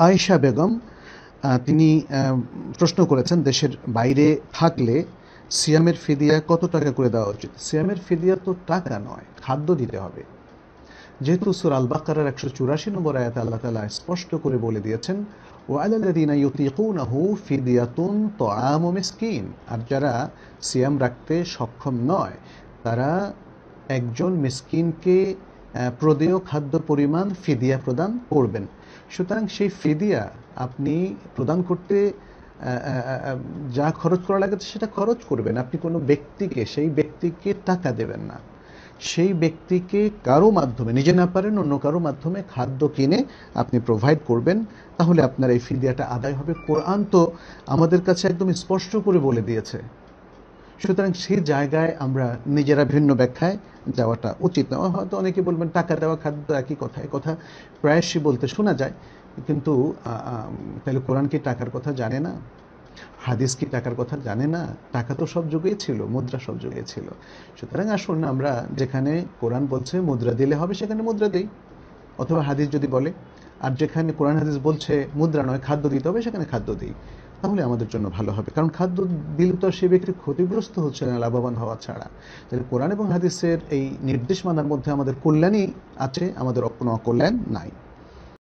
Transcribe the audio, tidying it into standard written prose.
আয়েশা বেগম তিনি প্রশ্ন করেছেন, দেশের বাইরে থাকলে সিয়ামের ফিদিয়া কত টাকা করে দেওয়া উচিত? সিয়ামের ফিদিয়া তো টাকা নয়, খাদ্য দিতে হবে। যেহেতু সূরা আল বাকারার 184 নম্বর আয়াতে আল্লাহ তাআলা স্পষ্ট করে বলে দিয়েছেন, ওয়ালাল্লাযীনা ইউতীকুনাহু ফিদিয়াতুন তুআমু মিসকিন, আর যারা সিয়াম রাখতে সক্ষম নয় তারা একজন মিসকিনকে প্রদেয় খাদ্য পরিমাণ ফিদিয়া প্রদান করবেন। সুতরাং সেই ফিদিয়া আপনি প্রদান করতে যা খরচ করা লাগে সেটা খরচ করবেন। আপনি কোনো ব্যক্তিকে, সেই ব্যক্তিকে টাকা দেবেন না, সেই ব্যক্তিকে কারো মাধ্যমে, নিজে না পারেন অন্য কারো মাধ্যমে খাদ্য কিনে আপনি প্রোভাইড করবেন, তাহলে আপনার এই ফিদিয়াটা আদায় হবে। কোরআন তো আমাদের কাছে একদম স্পষ্ট করে বলে দিয়েছে। সুতরাং সেই জায়গায় আমরা নিজেরা ভিন্ন ব্যাখ্যায় যাওয়াটা উচিত না। হয়তো অনেকে বলবেন টাকা দেওয়া খাদ্য একই কথা, এই কথা প্রায়শই বলতে শোনা যায়, কিন্তু তাহলে কোরআন কি টাকার কথা জানে না? হাদিস কি টাকার কথা জানে না? টাকা তো সব যুগেই ছিল, মুদ্রা সব যুগেই ছিল। সুতরাং আসুন আমরা যেখানে কোরআন বলছে মুদ্রা দিলে হবে সেখানে মুদ্রা দিই, অথবা হাদিস যদি বলে, আর যেখানে কোরআন হাদিস বলছে মুদ্রা নয় খাদ্য দিতে হবে সেখানে খাদ্য দিই, তাহলে আমাদের জন্য ভালো হবে। কারণ খাদ্য দিলে তো সে ব্যক্তি ক্ষতিগ্রস্ত হচ্ছে না, লাভবান হওয়া ছাড়া। তাহলে কোরআন এবং হাদিসের এই নির্দেশ মানার মধ্যে আমাদের কল্যাণই আছে, আমাদের কোনো অকল্যাণ নাই।